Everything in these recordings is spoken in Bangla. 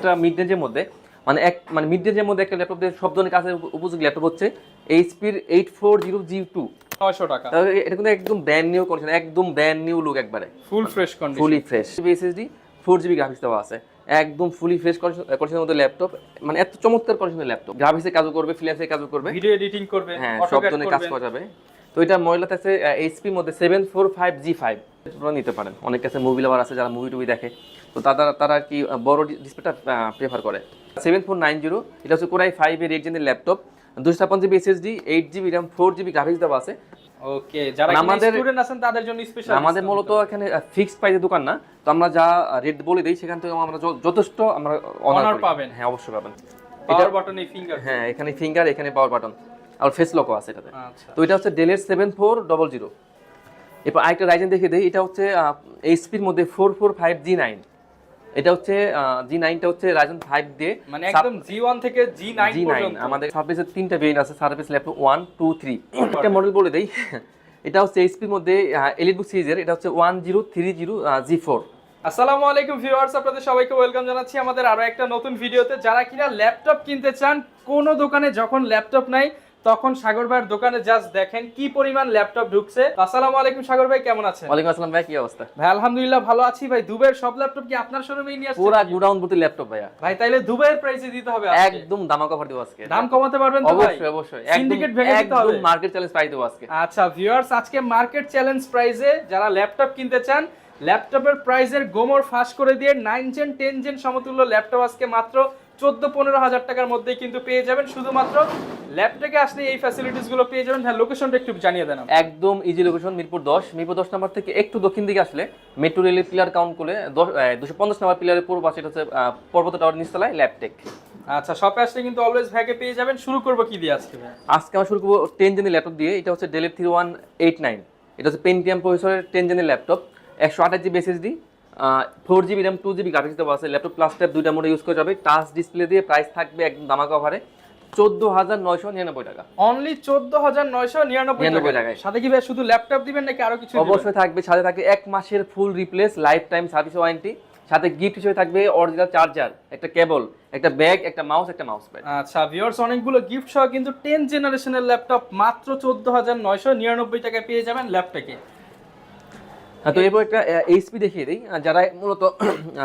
বাজেটটা মিড রেঞ্জের মধ্যে, মানে মিড রেঞ্জের মধ্যে একটা ল্যাপটপ দিয়ে সব ধরনের কাজের উপযোগী ল্যাপটপ হচ্ছে এইচপির 840G2। 900 টাকা। এটা কিন্তু একদম ব্র্যান্ড নিউ কন্ডিশন, একদম ব্র্যান্ড নিউ লুক, একবারে full fresh condition, fully fresh. SSD 4GB graphics দেওয়া আছে, একদম ফুলি ফ্রেশ কন্ডিশনের মধ্যে ল্যাপটপ, মানে এত চমৎকার কন্ডিশনের ল্যাপটপ। গ্রাফিক্সের কাজও করবে, ফ্রিল্যান্সের কাজও করবে, ভিডিও এডিটিং করবে, হ্যাঁ সব ধরনের কাজ করা যাবে। তো এটা মডেলটা আছে এইচপির মধ্যে 745G5 নিতে পারেন। অনেক কাছে মুভি লাভার আছে যারা মুভি টুভি দেখে, তো তারা কি বড় ডিসপ্লেটা প্রেফার করে। 7490 এটা হচ্ছে কোরাই 5 এর 8 জেনের laptop, 256GB SSD, 8GB RAM, 4GB graphics দেওয়া আছে। ওকে, যারা আমাদের স্টুডেন্ট আছেন তাদের জন্য স্পেশাল। আমাদের মূলত এখানে ফিক্সড প্রাইসের দোকান না, তো আমরা যা রেট বলে দেই সেখান থেকে আমরা যথেষ্ট আমরা অনার পাবেন। হ্যাঁ অবশ্যই পাবেন। পাওয়ার বাটন, এই ফিঙ্গার, হ্যাঁ এখানে ফিঙ্গার, এখানে পাওয়ার বাটন আর ফেস লকও আছে এটাতে। আচ্ছা, তো এটা হচ্ছে ডেলের 7400। এরপর আরেকটা রাইজেন দেখে দেই, এটা হচ্ছে এইচপির মধ্যে 445G9। এটা হচ্ছে G9টা হচ্ছে রাইজেন 5 দিয়ে, মানে একদম G1 থেকে G9 পর্যন্ত। আমাদের সার্ভিসের তিনটা ভেরিয়েন্ট আছে, সার্ভিস ল্যাপটপ 1 2 3। একটা মডেল বলে দেই, এটা হচ্ছে এইচপির মধ্যে এলিটবুক সিরিজের, এটা হচ্ছে 1030G4। আসসালামু আলাইকুম ভিউয়ার্স, আপনাদের সবাইকে ওয়েলকাম জানাচ্ছি আমাদের আরো একটা নতুন ভিডিওতে। যারা কিনা ল্যাপটপ কিনতে চান, কোনো দোকানে যখন ল্যাপটপ নাই তখন সাগর ভাইয়ের দোকানে জাস্ট দেখেন কি পরিমাণ ল্যাপটপ ঢুকছে। আসসালামু আলাইকুম সাগর ভাই, কেমন আছেন? ওয়ালাইকুম আসসালাম ভাই, কি অবস্থা? ভাই আলহামদুলিল্লাহ ভালো আছি ভাই। দুবাইয়ের সব ল্যাপটপ কি আপনার শোরুমেই নিয়ে আসছেন? পুরো গোডাউন ভর্তি ল্যাপটপ ভাইয়া। ভাই তাইলে দুবাইয়ের প্রাইসে দিতে হবে আজকে, একদম দামাকা অফার দেব আজকে। দাম কমাতে পারবেন তো ভাই? অবশ্যই অবশ্যই, সিন্ডিকেট ভেঙে দিতে হবে, একদম মার্কেট চ্যালেঞ্জ প্রাইস দেব আজকে। আচ্ছা ভিউয়ার্স, আজকে মার্কেট চ্যালেঞ্জ প্রাইসে যারা ল্যাপটপ কিনতে চান, ল্যাপটপের প্রাইসের গোমর ফাঁস করে দিয়ে 9 জেন 10 জেন সমতুল্য ল্যাপটপ আজকে মাত্র 14-15 হাজার টাকার মধ্যেই কিন্তু পেয়ে যাবেন। শুধুমাত্র ল্যাপটপে আসলে এই ফ্যাসিলিটিস গুলো পেয়ে যাবেন। হ্যাঁ, লোকেশনটা একটু জানিয়ে দেন। একদম ইজি লোকেশন, মিরপুর 10 নম্বর থেকে একটু দক্ষিণ দিকে আসলে মেট্রো রেলের পিলার কাউন্ট করে 250 নম্বর পিলারের পূর্ব পাশে, এটা হচ্ছে পর্বত টাওয়ার নিচতলায় ল্যাপটেক। আচ্ছা, শপে আসলে কিন্তু অলওয়েজ ভাইকে পেয়ে যাবেন। শুরু করব কি দিয়ে আজকে ভাই? আজকে আমরা শুরু করবো 10 জেনের ল্যাপটপ দিয়ে। এটা হচ্ছে ডেলের 3189। এটা হচ্ছে পেন্টিয়াম প্রসেসরের 10 জেনের laptop, 128GB SSD, 4GB RAM, 2GB graphics দেওয়া আছে। ল্যাপটপ প্লাস ট্যাব দুইটা মোডে ইউজ করা যাবে। টাচ ডিসপ্লে দিয়ে, প্রাইস থাকবে একদম দামাকা অফারে 14,999 টাকা। অনলি 14,999 টাকায়। সাথে কি ভাই শুধু ল্যাপটপ দিবেন নাকি আরো কিছু দিবেন? অবশ্যই থাকবে, সাথে থাকবে 1 মাসের ফুল replace life time service warranty, সাথে গিফট হিসেবে থাকবে অরিজিনাল চার্জার, একটা কেবল, একটা ব্যাগ, একটা মাউস, একটা মাউস প্যাড। আচ্ছা ভিউয়ার্স, অনেকগুলো গিফট সহ কিন্তু 10 জেনারেশনের ল্যাপটপ মাত্র 14,999 টাকায় পেয়ে যাবেন ল্যাপটপে। তো এরপর একটা এইচপি দেখিয়ে দিই। যারা মূলত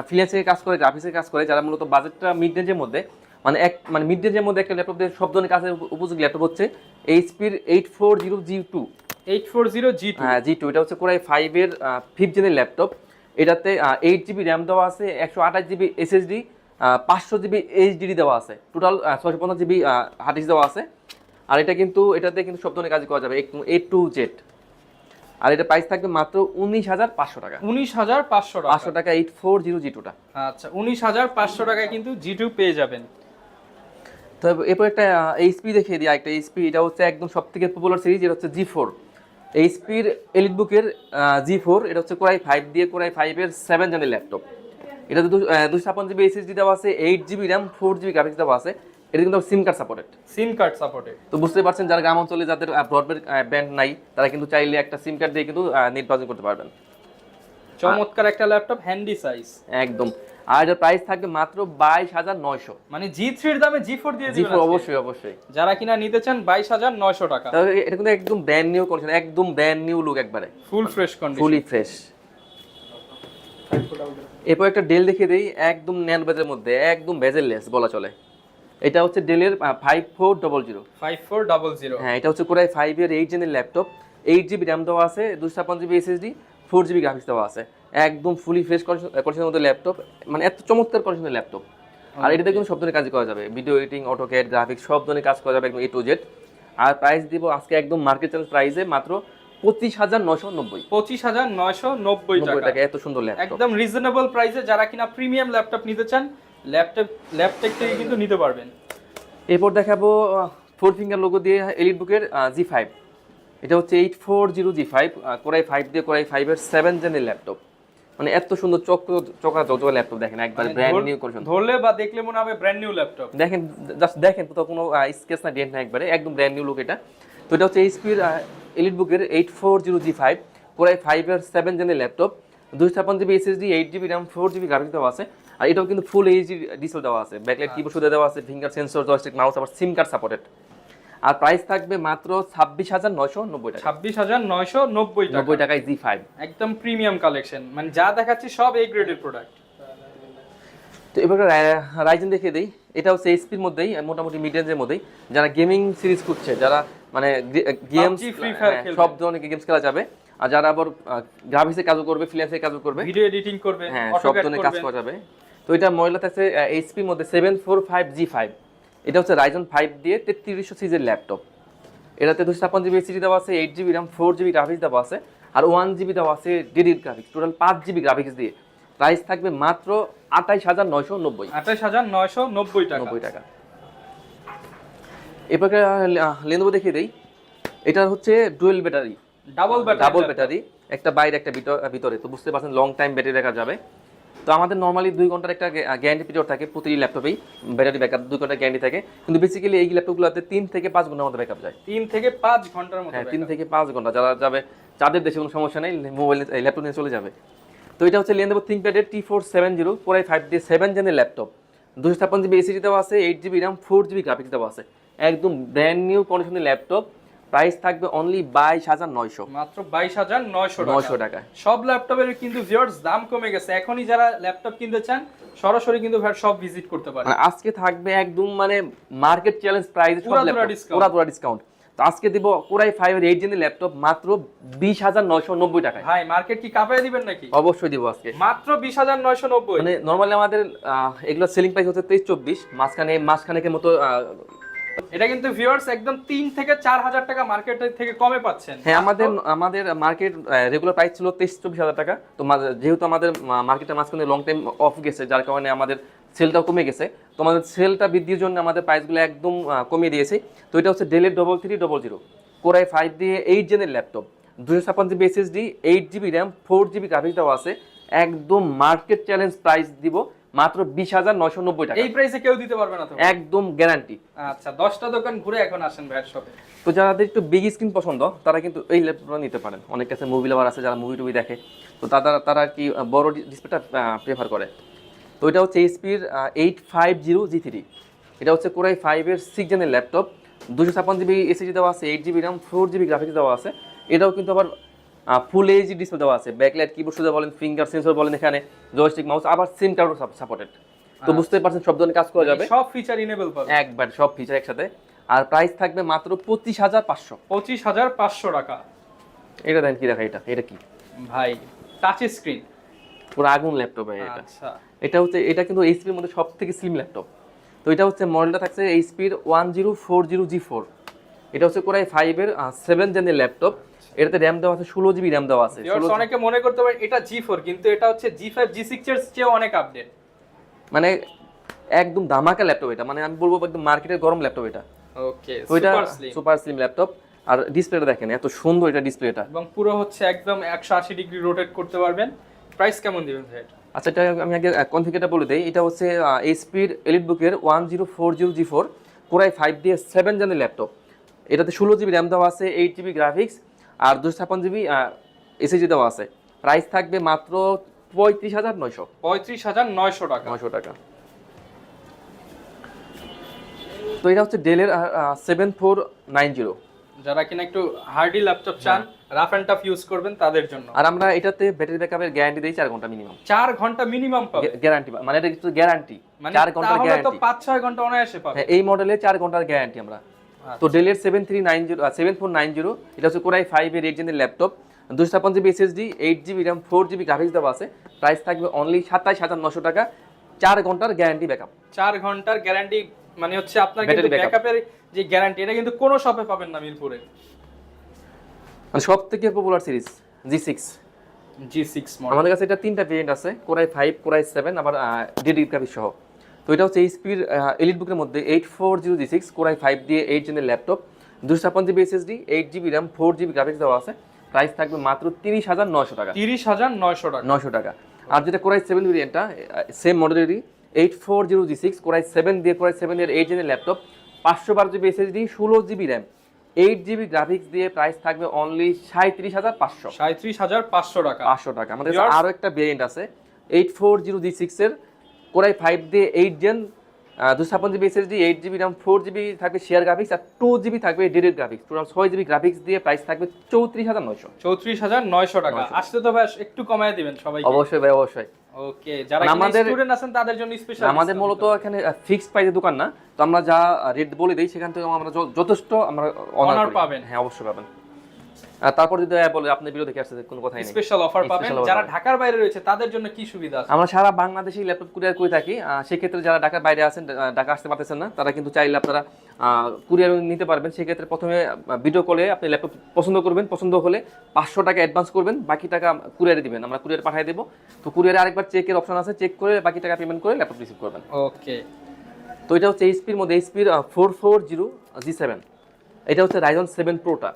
ফ্রিল্যান্সের কাজ করে, গ্রাফিক্সের কাজ করে, যারা মূলত বাজেটটা মিড রেঞ্জের মধ্যে, মানে মিড রেঞ্জের মধ্যে একটা ল্যাপটপ দিয়ে সব ধরনের কাজের উপযোগী ল্যাপটপ হচ্ছে এইচপির 840G2। 840G2, হ্যাঁ G2। এটা হচ্ছে কোরাই 5 এর 5th জেনের ল্যাপটপ। এটাতে 8GB র্যাম দেওয়া আছে, 128GB এসএসডি, 500GB এইচডিডি দেওয়া আছে, টোটাল 650GB হার্ড ডিস্ক দেওয়া আছে। আর এটাতে কিন্তু সব ধরনের কাজ করা যাবে একদম A to Z। আর এটা প্রাইস থাকবে মাত্র 19,500 টাকা। 19,500 টাকা। 500 টাকা 840G2টা। আচ্ছা, 19,500 টাকায় কিন্তু G2 পেয়ে যাবেন। তো এরপর একটা এইচপি দেখিয়ে দিই। একটা এইচপি, এটা হচ্ছে একদম সবথেকে পপুলার সিরিজ, এটা হচ্ছে G4। এইচপির এলিটবুকের G4। এটা হচ্ছে কোরাই 5 দিয়ে, কোরাই 5 এর 7 জেনের ল্যাপটপ। এটাতে 256GB এসএসডি দেওয়া আছে, 8GB RAM, 4GB গ্রাফিক্স দেওয়া আছে। এটা কিন্তু সিম কার্ড সাপোর্টেড। সিম কার্ড সাপোর্টেড। তো বুঝতে পারছেন, যারা গ্রাম অঞ্চলে যাদের ব্র্যান্ড নাই, তারা কিন্তু চাইলে একটা সিম কার্ড দিয়ে কিন্তু নেট ব্রাউজিং করতে পারবেন। চমৎকার একটা ল্যাপটপ, হ্যান্ডি সাইজ একদম। আর এটার প্রাইস থাকবে মাত্র 22,900। মানে G3 এর দামে G4 দিয়ে দিবেন। G4 অবশ্যই অবশ্যই। যারা কিনা নিতে চান 22,900 টাকা। এটা কিন্তু একদম ব্র্যান্ড নিউ কন্ডিশন, একদম ব্র্যান্ড নিউ লুক, একবারে full fresh condition, fully fresh. এরপর একটা ডেল দেখিয়ে দেই, একদম ন্যান বেজের মধ্যে, একদম বেজেললেস বলা চলে। এটা হচ্ছে ডেলের 5400। 5400। হ্যাঁ, এটা হচ্ছে কোরাই 5 এর 8 জেনের ল্যাপটপ, 8GB RAM দেওয়া আছে, 256GB এসএসডি, 4GB গ্রাফিক্স দেওয়া আছে। একদম ফুলি ফ্রেশ কন্ডিশনের মধ্যে ল্যাপটপ, মানে এত চমৎকার কন্ডিশনের ল্যাপটপ। আর এটাতে কিন্তু সব ধরনের কাজ করা যাবে, ভিডিও এডিটিং, অটোক্যাড, গ্রাফিক্স সব ধরনের কাজ করা যাবে একদম A to Z। আর প্রাইস দিব আজকে একদম মার্কেট চ্যালেঞ্জ প্রাইসে মাত্র 25,990। 25,990 টাকা। এত সুন্দর ল্যাপটপ, একদম রিজনেবল প্রাইসে যারা কিনা প্রিমিয়াম ল্যাপটপ নিতে চান, ল্যাপটপ থেকে কিন্তু নিতে পারবেন। এরপর দেখাবো 4 ফিঙ্গার লোগো দিয়ে এলিটবুকের G5। এটা হচ্ছে 840G5, কোরাই 5 দিয়ে, কোরাই 5 এর 7 জেনের ল্যাপটপ। মানে এত সুন্দর চকচকে ল্যাপটপ, দেখেন একবার ব্র্যান্ড নিউ কন্ডিশন। ধরলে বা দেখলে মনে হবে ব্র্যান্ড নিউ ল্যাপটপ। দেখেন, জাস্ট দেখেন, তো কোনো স্কেচ না, ডেন্ট না, একবারে একদম ব্র্যান্ড নিউ লুক এটা। তো এটা হচ্ছে এইচপির এলিটবুকের 840G5, কোরাই 5 এর 7 জেনের laptop, 256GB SSD, 8GB RAM, 4GB graphics দেওয়া আছে। আর এটাও কিন্তু ফুল এইচডি ডিসপ্লে দেওয়া আছে, ব্যাকলাইট কিবোর্ড সুবিধা দেওয়া আছে, ফিঙ্গার সেন্সর, জয়স্টিক, মাউস, আবার সিম কার্ড সাপোর্টেড। আর প্রাইস থাকবে মাত্র 26,990 টাকা। 26,990 টাকা। 90 টাকায় G5 একদম প্রিমিয়াম কালেকশন, মানে যা দেখাচ্ছি সব এই গ্রেডের প্রোডাক্ট। তো এবার রাইজেন দেখিয়ে দিই। এটা হচ্ছে এইচপির মধ্যেই, মোটামুটি মিড রেঞ্জের মধ্যেই। যারা গেমিং সিরিজ খুঁজছে, যারা মানে গেমস সব ধরনের গেমস খেলা যাবে, আর যারা আবার গ্রাফিক্সে কাজ করবে, ফ্রিল্যান্সে কাজ করবে, ভিডিও এডিটিং করবে, হ্যাঁ সব ধরনের কাজ করা যাবে। তো এটা মডেলটা আছে এইচপির মধ্যে 745G5। এটা হচ্ছে রাইজন 5 দিয়ে 3300 সিরিজের ল্যাপটপ। এটাতে 256GB এসএসডি দেওয়া আছে, 8GB RAM, 4GB গ্রাফিক্স দেওয়া আছে, আর 1GB দেওয়া আছে dedicated graphics. Total 5GB graphics দিয়ে প্রাইস থাকবে মাত্র 28,990। 28,990 টাকা। 90 টাকা। এবারে লেনোভো দেখিয়ে দেই। এটা হচ্ছে ডুয়েল ব্যাটারি, ডাবল ব্যাটারি, একটা বাইরে একটা ভিতরে। তো বুঝতে পারছেন লং টাইম ব্যাটারি রাখা যাবে। তো আমাদের নর্মালি 2 ঘন্টার একটা গ্যারান্টি পিরিয়ড থাকে প্রতিটি ল্যাপটপেই, ব্যাটারি ব্যাকআপ 2 ঘন্টার গ্যারান্টি থাকে। কিন্তু বেসিক্যালি এই ল্যাপটপগুলোতে 3 থেকে 5 ঘন্টার মতো ব্যাকআপ যায়। 3 থেকে 5 ঘন্টার মতো। হ্যাঁ 3 থেকে 5 ঘন্টা। যারা যাবে চাঁদের দেশে কোনো সমস্যা নেই, মোবাইল ল্যাপটপ নিয়ে চলে যাবে। তো এটা হচ্ছে Lenovo ThinkPad T470 Core i5 দিয়ে 7 জেনের ল্যাপটপ। 256GB এসএসডি দেওয়া আছে, 8GB RAM, 4GB গ্রাফিক্স দেওয়া আছে। একদম ব্র্যান্ড নিউ কন্ডিশনের ল্যাপটপ। প্রাইস থাকবে অনলি 22,900, মাত্র 22,900 টাকা। সব ল্যাপটপের কিন্তু ভিউয়ার্স দাম কমে গেছে। এখনই যারা ল্যাপটপ কিনতে চান সরাসরি কিন্তু ভাই সব ভিজিট করতে পারেন। আজকে থাকবে একদম মানে মার্কেট চ্যালেঞ্জ প্রাইসে সব ল্যাপটপ পুরো ডিসকাউন্ট। তো আজকে দিব Core i5 এর 8 জেনের ল্যাপটপ মাত্র 20,990 টাকায়। ভাই মার্কেট কি কাঁপায় দিবেন নাকি? অবশ্যই দিব আজকে মাত্র 20,990। মানে নরমালি আমাদের এগুলো সেলিং প্রাইস হচ্ছে 23-24, মাঝখানেকের মতো। এটা কিন্তু ভিউয়ার্স একদম 3 থেকে 4,000 টাকা মার্কেট থেকে কমে পাচ্ছেন। হ্যাঁ আমাদের মার্কেট রেগুলার প্রাইস ছিল 23-24 টাকা। তো যেহেতু আমাদের মার্কেটের মাঝখানে লং টাইম অফ গেছে, যার কারণে আমাদের সেলটাও কমে গেছে। তো আমাদের সেলটা বৃদ্ধির জন্য আমাদের প্রাইসগুলো একদম কমিয়ে দিয়েছে। তো এটা হচ্ছে ডেলের 3300 Core i5 দিয়ে 8 জেনের laptop, 256GB SSD, 8GB RAM, 4GB graphics দেওয়া আছে। একদম মার্কেট চ্যালেঞ্জ প্রাইস দিব মাত্র 20,990 টাকা। এই প্রাইসে কেউ দিতে পারবে না তো, একদম গ্যারান্টি। আচ্ছা 10টা দোকান ঘুরে এখন আসেন ভাইয়ের শপে। তো যাদের একটু বিগ স্ক্রিন পছন্দ তারা কিন্তু এই ল্যাপটপটা নিতে পারেন। অনেক কাছে মুভি লাভার আছে, যারা মুভি টুভি দেখে, তো তারা কি বড় ডিসপ্লেটা প্রেফার করে। তো এটা হচ্ছে এইচপির 850G3। এটা হচ্ছে Core i5 এর 6 জেনের ল্যাপটপ, 256GB এসএসডি দেওয়া আছে, 8GB RAM, 4GB গ্রাফিক্স দেওয়া আছে। এটাও কিন্তু আবার ফুল এইচডি ডিসপ্লে দেওয়া আছে, ব্যাকলাইট কিবোর্ড সুবিধা বলেন, ফিঙ্গার সেন্সর বলেন, এখানে জয়স্টিক, মাউস, আবার সিম কার্ডও সাপোর্টেড। তো বুঝতে পারছেন সব ধরনের কাজ করা যাবে, সব ফিচার ইনেবল পাবেন একবার সব ফিচার একসাথে। আর প্রাইস থাকবে মাত্র 25,500। 25,500 টাকা। এটা দেন কি দেখা, এটা কি ভাই টাচ স্ক্রিন পুরো আগুন ল্যাপটপ। আচ্ছা এটা কিন্তু এইচপির মধ্যে সবথেকে স্লিম ল্যাপটপ। তো এটা হচ্ছে মডেলটা থাকছে এইচপির 1040G4। এটা হচ্ছে Core i5 এর 7 জেনের ল্যাপটপ। এটাতে RAM দেওয়া আছে 16GB RAM দেওয়া আছে। অনেকে মনে করতে পারে এটা G4, কিন্তু এটা হচ্ছে G5 G6 এর চেয়ে অনেক আপডেট। মানে একদম ধামাকা ল্যাপটপ এটা, মানে আমি বলবো একদম মার্কেটের গরম ল্যাপটপ এটা। Okay super slim laptop. আর ডিসপ্লেটা দেখেন এত সুন্দর এটা ডিসপ্লেটা, এবং পুরো হচ্ছে একদম 180 ডিগ্রি রোটেট করতে পারবেন। প্রাইস কেমন দিবেন ভাই? আচ্ছা এটা আমি আগে কনফিগারটা বলে দেই। এটা হচ্ছে এইচপির এলিটবুকের 1040G4 Core i5 দিয়ে 7 জেনের ল্যাপটপ। এটাতে 16GB RAM দেওয়া আছে, 8GB গ্রাফিক্স, আর 256GB এসএসডি দেওয়া আছে। প্রাইস থাকবে মাত্র 35,900। 35,900 টাকা। 900 টাকা। তো এটা হচ্ছে ডেলের 7490। যারা কিনা একটু হার্ডি ল্যাপটপ চান, রাফ এন্ড টাফ ইউজ করবেন তাদের জন্য। আর আমরা এটাতে ব্যাটারি ব্যাকআপের গ্যারান্টি দেই 4 ঘন্টা মিনিমাম। 4 ঘন্টা মিনিমাম পাবে গ্যারান্টি, মানে এটা কিন্তু গ্যারান্টি 4 ঘন্টার গ্যারান্টি। তো 5-6 ঘন্টা অনায়াসে পাবে। হ্যাঁ এই মডেলে 4 ঘন্টার গ্যারান্টি আমরা। তো ডেলের 7490, এটা হচ্ছে Core i5 এর 8 জেনের laptop, 256GB SSD, 8GB RAM, 4GB graphics দেওয়া আছে। প্রাইস থাকবে অনলি 27,900 টাকা। 4 ঘন্টার গ্যারান্টি ব্যাকআপ। 4 ঘন্টার গ্যারান্টি মানে হচ্ছে আপনার কিন্তু ব্যাকআপের যে গ্যারান্টি, এটা কিন্তু কোনো শপে পাবেন না মিরপুরে। মানে সবথেকে পপুলার সিরিজ G6 মডেল। আমাদের কাছে এটা 3টা ভেরিয়েন্ট আছে, Core i5, Core i7, আবার ডেডিকেটেড গ্রাফিক্স সহ। তো এটা হচ্ছে এইচপির এলিটবুকের মধ্যে 840G6 Core i5 দিয়ে 8 জেনের laptop, 256GB SSD, 8GB RAM, 4GB graphics দেওয়া আছে। প্রাইস থাকবে মাত্র 30,900 টাকা। 30,900 টাকা। 900 টাকা। আর যেটা Core i7 ভেরিয়েন্টটা সেম মডেলেরই 840G6 Core i7 দিয়ে Core i7 এর 8 জেনের laptop, 512GB SSD, 16GB RAM, 8GB graphics দিয়ে প্রাইস থাকবে অনলি 37,500। 37,500 টাকা। 500 টাকা। আমাদের আরো একটা ভেরিয়েন্ট আছে 840G6 এর কোরাই 5 দিয়ে 8 gen 256 GB SSD, 8 GB RAM, 4 GB থাকবে শেয়ার গ্রাফিক্স, আর 2 জিবি থাকবে dedicated graphics. Total 6 GB graphics দিয়ে প্রাইস থাকবে 34900। 34900 টাকা। আসতে তো ভাই একটু কমায় দিবেন সবাইকে। অবশ্যই ভাই, অবশ্যই। ওকে, যারা আমাদের স্টুডেন্ট আছেন তাদের জন্য স্পেশাল। আমাদের মূলত এখানে ফিক্সড প্রাইসের দোকান না, তো আমরা যা রেট বলে দেই সেখান থেকে আমরা যথেষ্ট আমরা অনার পাবেন। হ্যাঁ, অবশ্যই পাবেন। তারপর যদি বলে আপনি ভিডিও দেখে আসছে, কোনো কথাই নেই, স্পেশাল অফার পাবেন। যারা ঢাকার বাইরে রয়েছে তাদের জন্য কি সুবিধা আছে? আমরা সারা বাংলাদেশে ল্যাপটপ কুরিয়ার করে থাকি। সেক্ষেত্রে যারা ঢাকার বাইরে আছেন, ঢাকা আসতে পারতেছেন না, তারা কিন্তু চাইলে আপনারা কুরিয়ার নিতে পারবেন। সেক্ষেত্রে প্রথমে ভিডিও কলে আপনি ল্যাপটপ পছন্দ করবেন, পছন্দ হলে 500 টাকা অ্যাডভান্স করবেন, বাকি টাকা কুরিয়ারে দিবেন, আমরা কুরিয়ার পাঠিয়ে দেবো। তো কুরিয়ারে আরেকবার চেকের অপশন আছে, চেক করে বাকি টাকা পেমেন্ট করে ল্যাপটপ রিসিভ করবেন। ওকে, তো এটা হচ্ছে এইচপির মধ্যে এইচপির 440G7। এটা হচ্ছে রাইজন 7 প্রোটা,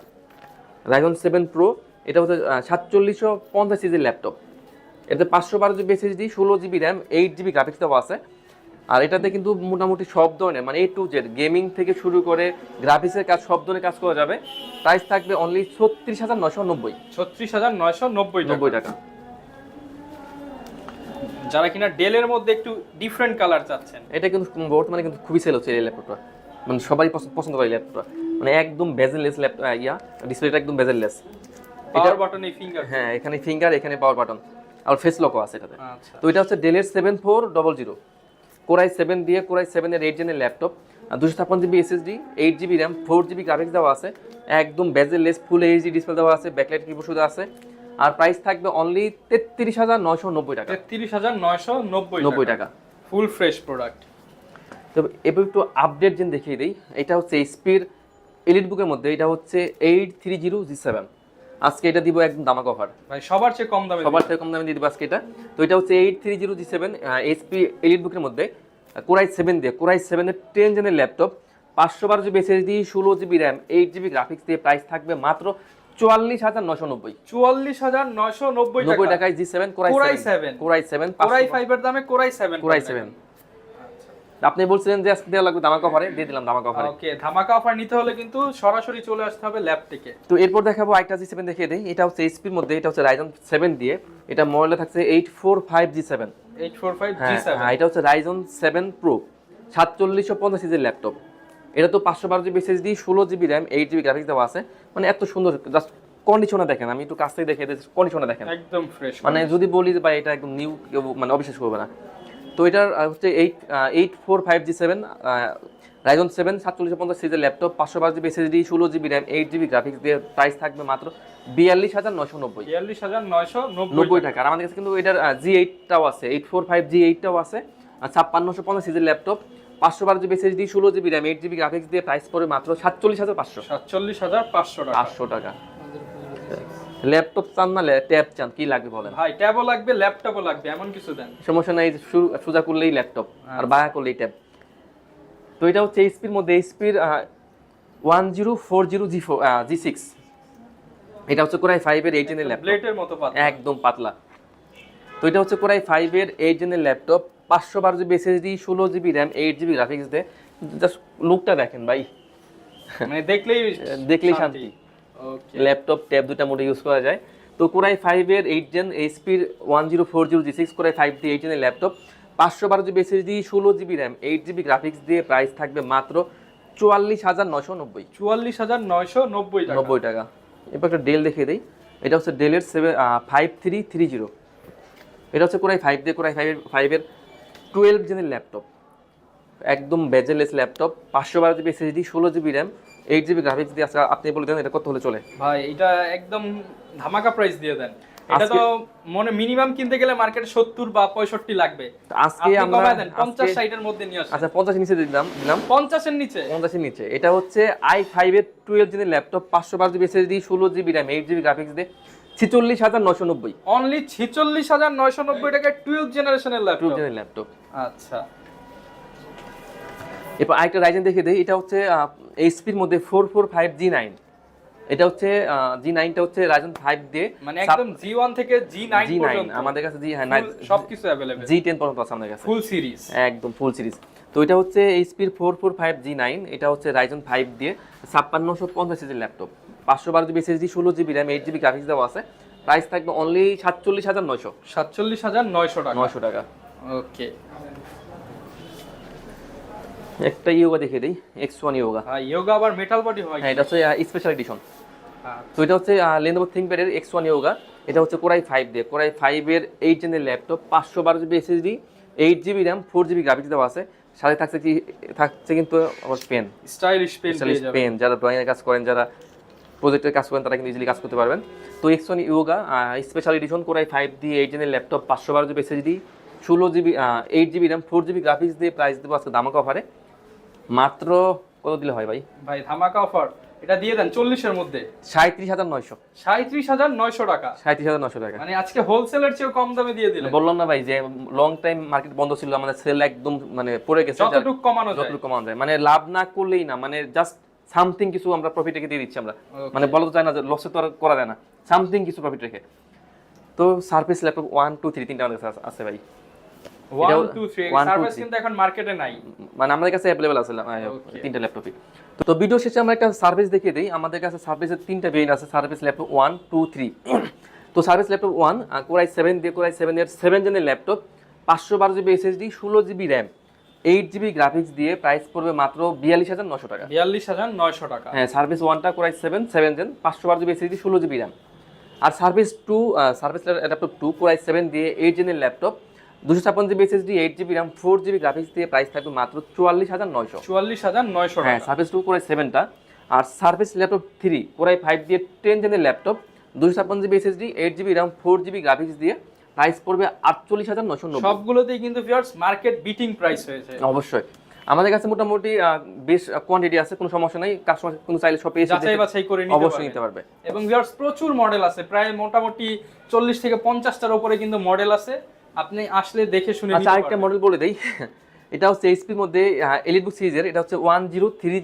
রাইজন 7 প্রো। এটা হচ্ছে 4750 সিজির ল্যাপটপ। এতে 512 GB SSD, 16 GB RAM, 8 GB graphics দেওয়া আছে। আর এটাতে কিন্তু মোটামুটি সব ধরনের মানে A to Z গেমিং থেকে শুরু করে গ্রাফিক্সের কাজ, সব ধরনের কাজ করা যাবে। প্রাইস থাকবে অনলি 36990। 36990 টাকা। যারা কিনা ডেলের মধ্যে একটু ডিফারেন্ট কালার চাচ্ছেন, এটা কিন্তু বর্তমানে কিন্তু খুবই সেল হচ্ছে এই ল্যাপটপটা, মানে সবাই পছন্দ করে এই ল্যাপটপটা। মানে একদম বেজেললেস ল্যাপটপ, ডিসপ্লেটা একদম বেজেললেস। পাওয়ার বাটনে ফিঙ্গার, হ্যাঁ, এখানে ফিঙ্গার, এখানে পাওয়ার বাটন, আর ফেস লকও আছে এটাতে। আচ্ছা। তো এটা হচ্ছে ডেলের 7400 কোরাই 7 দিয়ে, কোরাই 7 এর 8 জেনের laptop, 256 GB SSD, 8 GB RAM, 4 GB graphics দেওয়া আছে, একদম বেজেললেস ফুল এইচডি ডিসপ্লে দেওয়া আছে, ব্যাকলাইট কিবোর্ড সুবিধা আছে। আর প্রাইস থাকবে অনলি 33990 টাকা। 33990 টাকা ফুল ফ্রেশ প্রোডাক্ট। তো এবার একটু আপডেট যেন দেখিয়ে দিই। এটা হচ্ছে এইচপির এলিট বুকের মধ্যে, এটা হচ্ছে 830G7। আজকে এটা দিব একদম দামাক অফার ভাই, সবার চেয়ে কম দামে, সবার থেকে কম দামে দিয়ে দিব আজকে এটা। তো এটা হচ্ছে 830G7 এইচপি এলিট বুকের মধ্যে, কোরাই 7 দিয়ে, কোরাই 7 এর 10 জেনের laptop, 512 GB SSD, 16 GB RAM, 8 GB graphics দিয়ে প্রাইস থাকবে মাত্র 44990। 44990 টাকায় G7 কোরাই 7, কোরাই 5 এর দামে কোরাই 7, কোরাই 7। আপনি বলছিলেন যে আজকে দেওয়া লাগবে ধামাকা অফারে, দিয়ে দিলাম ধামাকা অফারে। ওকে, ধামাকা অফার নিতে হলে কিন্তু সরাসরি চলে আসতে হবে ল্যাপটপে। তো এরপর দেখাবো একটা G7 দেখিয়ে দেই। এটা হচ্ছে এইচপির মধ্যে, এটা হচ্ছে রাইজন 7 দিয়ে, এটা মডেলে থাকছে 845G7। 845G7, হ্যাঁ, এটা হচ্ছে রাইজন 7 প্রো, 4750 সিজির ল্যাপটপ। এটা তো 512 GB SSD, 16 GB RAM, 8 GB graphics দেওয়া আছে। মানে এত সুন্দর, জাস্ট কন্ডিশনে দেখেন, আমি একটু কাছ থেকে দেখিয়ে দিই, কন্ডিশনে দেখেন একদম ফ্রেশ। মানে যদি বলি যে ভাই এটা একদম নিউ, মানে অবিশ্বাস করবে না। তো এটার হচ্ছে 845G7 রাইজন 7 4750 সিরিজের laptop, 512 GB SSD, 16 GB RAM, 8 GB graphics দিয়ে প্রাইস থাকবে মাত্র 42990। 42990 টাকা। আর আমাদের কাছে কিন্তু এটার G8টাও আছে, 845G8টাও আছে, আর 5650 সিরিজের laptop, 512 GB SSD, 16 GB RAM, 8 GB graphics দিয়ে প্রাইস পড়ে মাত্র 47500। 47500 টাকা। ল্যাপটপ চান না ট্যাব চান, কি লাগবে বলেন ভাই? ট্যাবও লাগবে, ল্যাপটপও লাগবে, এমন কিছু দেন, সমস্যা নাই। সোজা করলেই ল্যাপটপ, আর বাঁকা করলেই ট্যাব। তো এটা হচ্ছে এইচপির মধ্যে, এইচপির 1040G6। এটা হচ্ছে কোরাই 5 এর 8 জেনের ল্যাপটপ, ব্লেডের মতো পাতলা, একদম পাতলা। তো এটা হচ্ছে কোরাই 5 এর 8 জেনের laptop, 512 GB SSD, 16 GB RAM, 8 GB graphics দিয়ে। জাস্ট লুকটা দেখেন ভাই, মানে দেখলেই শান্তি। ল্যাপটপ ট্যাব দুটা মোডে ইউজ করা যায়। তো কোরাই 5 এর 8 জেন এইচপির 1040G6 কোরাই 5 দিয়ে 8 জেনের laptop, 512 GB SSD, 16 GB RAM, 8 GB graphics দিয়ে প্রাইস থাকবে মাত্র 44990। 44990 টাকা। এরপর একটা ডেল দেখিয়ে দিই। এটা হচ্ছে ডেলের 5330। এটা হচ্ছে কোরাই 5 দিয়ে, কোরাই 5 এর 12 জেনের ল্যাপটপ, একদম বেজেলেস laptop, 512 GB SSD, 16 GB RAM, 8 GB graphics দিয়ে। আজকে আপনি বলে দেন এটা কত হলে চলে ভাই? এটা একদম ধামাকা প্রাইস দিয়ে দেন। এটা তো মনে মিনিমাম কিনতে গেলে মার্কেটে 70 বা 65 লাগবে। আজকে আমরা কমায় দেন, 50 60 এর মধ্যে নিয়ে আসেন। আচ্ছা, 50 এর নিচে দিলাম 50 এর নিচে, 50 এর নিচে। এটা হচ্ছে i5 এর 12 জেনের laptop, 512 GB SSD, 16 GB RAM, 8 GB graphics দিয়ে 46990। অনলি 46990 টাকায় 12 জেনারেশনের ল্যাপটপ। 12 জেনের ল্যাপটপ। আচ্ছা, এরপর আরেকটা রাইজেন দেখিয়ে দেই। এটা হচ্ছে এইচপির মধ্যে 445G9। এটা হচ্ছে G9টা হচ্ছে রাইজেন 5 দিয়ে, মানে একদম G1 থেকে G9 পর্যন্ত আমাদের কাছে সবকিছু अवेलेबल, G10 পর্যন্ত আছে আমাদের কাছে, ফুল সিরিজ, একদম ফুল সিরিজ। তো এটা হচ্ছে এইচপির 445G9। এটা হচ্ছে রাইজেন 5 দিয়ে 5650 সিরিজের laptop, 512 GB SSD, 16 GB RAM, 8 GB graphics দেওয়া আছে। প্রাইস থাকবে অনলি 47900। 47900 টাকা। 900 টাকা। ওকে, একটা ইয়োগা দেখিয়ে দিই, X1 ইয়োগা। ইয়োগা আবার মেটাল বডি হয়? হ্যাঁ, এটা হচ্ছে স্পেশাল এডিশন। তো এটা হচ্ছে Lenovo ThinkPad এর X1 ইয়োগা। এটা হচ্ছে Core i5 দিয়ে, Core i5 এর 8 জেনের laptop, 512 GB SSD, 8 GB RAM, 4 GB graphics দেওয়া আছে। সাথে থাকছে কিন্তু আবার পেন, স্টাইলিশ পেন। যারা ড্রয়িং এর কাজ করেন, যারা প্রজেক্টের কাজ করেন, তারা কিন্তু ইজিলি কাজ করতে পারবেন। তো X1 yoga special edition, Core i5 দিয়ে 8 জেনের laptop, 512 GB SSD, 16 GB 8 GB RAM, 4 GB graphics দিয়ে প্রাইস দেবো আজকে ধামাকা অফারে। মাত্র কত দিলে হয় ভাই? ভাই ধামাকা অফার এটা দিয়ে দেন 40 এর মধ্যে। 37,900। 37,900 টাকা। 37,900 টাকা। মানে আজকে হোলসেলের চেয়েও কম দামে দিয়ে দিলেন। বললাম না ভাই যে লং টাইম মার্কেট বন্ধ ছিল, আমাদের সেল একদম মানে পড়ে গেছে। যতটুকু কমানো যায়, মানে লাভ না করলেই না, মানে জাস্ট সামথিং কিছু আমরা প্রফিট রেখে দিয়ে দিচ্ছি আমরা। মানে বলা তো যায় না যে লসে তো আর করা যায় না, সামথিং কিছু প্রফিট রেখে। তো সারফেস ল্যাপটপ 1 2 3 তিনটা আমাদের কাছে আছে ভাই। 1 2 3 সার্ভিস কিন্তু এখন মার্কেটে নাই, মানে আমাদের কাছে अवेलेबल আছে তিনটা ল্যাপটপই। তো ভিডিও শেষে আমরা একটা সার্ভিস দেখিয়ে দেই। আমাদের কাছে সার্ভিসের তিনটা ভেরিয়েন্ট আছে, সার্ভিস ল্যাপটপ 1 2 3। তো সার্ভিস ল্যাপটপ 1 Core i7 দিয়ে, Core i7 এর 7 জেনের laptop, 512 GB SSD, 16 GB RAM, 8 GB graphics দিয়ে প্রাইস পড়বে মাত্র 42,900 টাকা। 42,900 টাকা। হ্যাঁ, সার্ভিস 1টা Core i7 7 gen, 512 GB SSD, 16 GB RAM। আর সার্ভিস ল্যাপটপ 2 Core i7 দিয়ে 8 জেনের laptop, 256 GB SSD, 8 GB RAM, 4 GB graphics দিয়ে প্রাইস থাকবে মাত্র 44,900। 44,900 টাকা। হ্যাঁ, সার্ভিস 2 Core i7টা। আর সার্ভিস ল্যাপটপ 3 Core i5 দিয়ে 10 জেনের laptop, 256 GB SSD, 8 GB RAM, 4 GB graphics দিয়ে প্রাইস পড়বে 48,990। সবগুলোতেই কিন্তু ভিউয়ার্স মার্কেট বিটিং প্রাইস হয়েছে। অবশ্যই আমাদের কাছে মোটামুটি বেশ কোয়ান্টিটি আছে, কোনো সমস্যা নাই। কাস্টমার কোনো চাইলে শপে এসে যাচাই বাছাই করে অবশ্যই নিতে পারবে। এবং ভিউয়ার্স প্রচুর মডেল আছে, প্রায় মোটামুটি 40 থেকে 50টার উপরে কিন্তু মডেল আছে, আপনি আসলে দেখে শুনে নিতে আচ্ছা, পারবেন। আরেকটা মডেল বলে দেই, এটা হচ্ছে এইচপির মধ্যে এলিটবুক সিরিজের, এটা হচ্ছে 1030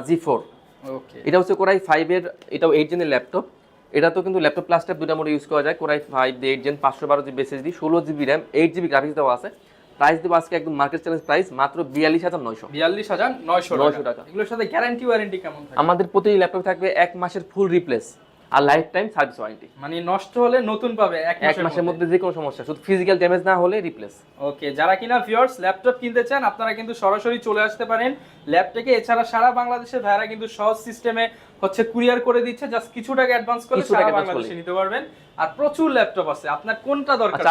G4। ওকে, এটা হচ্ছে Core i5 এর, এটাও 8 জেনের ল্যাপটপ। এটা তো কিন্তু ল্যাপটপ প্লাস ট্যাব দুটো মোডে ইউজ করা যায়। Core i5 দিয়ে 8 gen, 512 GB SSD, 16 GB RAM, 8 GB graphics দেওয়া আছে। প্রাইস দেবো আজকে একদম মার্কেট চ্যালেঞ্জ প্রাইস মাত্র 42,900। 42,900 টাকা। এগুলোর সাথে গ্যারান্টি ওয়ারেন্টি কেমন থাকে? আমাদের প্রতিটি ল্যাপটপ থাকবে 1 মাসের ফুল রিপ্লেস আর লাইফ টাইম সার্ভিস ওয়ারেন্টি। মানে নষ্ট হলে নতুন পাবে 1 মাসের মধ্যে যে কোনো সমস্যা, শুধু ফিজিক্যাল ড্যামেজ না হলে রিপ্লেস। ওকে, যারা কিনা ভিউয়ার্স ল্যাপটপ কিনতে চান আপনারা কিন্তু সরাসরি চলে আসতে পারেন ল্যাপটপে। এছাড়া সারা বাংলাদেশে ভাইরা কিন্তু সহজ সিস্টেমে হচ্ছে কুরিয়ার করে দিচ্ছে, জাস্ট কিছু টাকা অ্যাডভান্স করলে সারা বাংলাদেশে নিতে পারবেন। আর প্রচুর ল্যাপটপ আছে, আপনার কোনটা দরকার?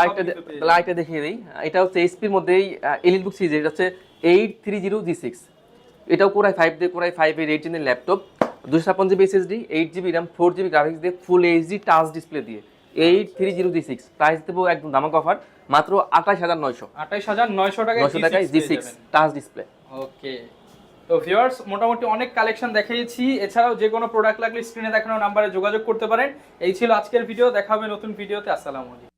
আরেকটা দেখিয়ে দিই, এটা হচ্ছে এইচপির মধ্যেই এলিটবুক সিরিজ, এটা হচ্ছে 830 G6। এটাও Core i5 দিয়ে, Core i5 এর 8 জেনের laptop, 256 GB SSD, 8 GB RAM, 4 GB graphics দিয়ে ফুল এইচডি টাচ ডিসপ্লে দিয়ে 830 G6 প্রাইস দেবো একদম ধামাকা অফার মাত্র 28,900। 28,900 টাকায় G6 টাচ ডিসপ্লে। ওকে, তো ভিউয়ার্স মোটামুটি অনেক কালেকশন দেখিয়েছি। এছাড়াও যে কোনো প্রোডাক্ট লাগলে স্ক্রিনে দেখানো নাম্বারে যোগাযোগ করতে পারেন। এই ছিল আজকের ভিডিও, দেখা হবে নতুন ভিডিওতে। আসসালামু আলাইকুম।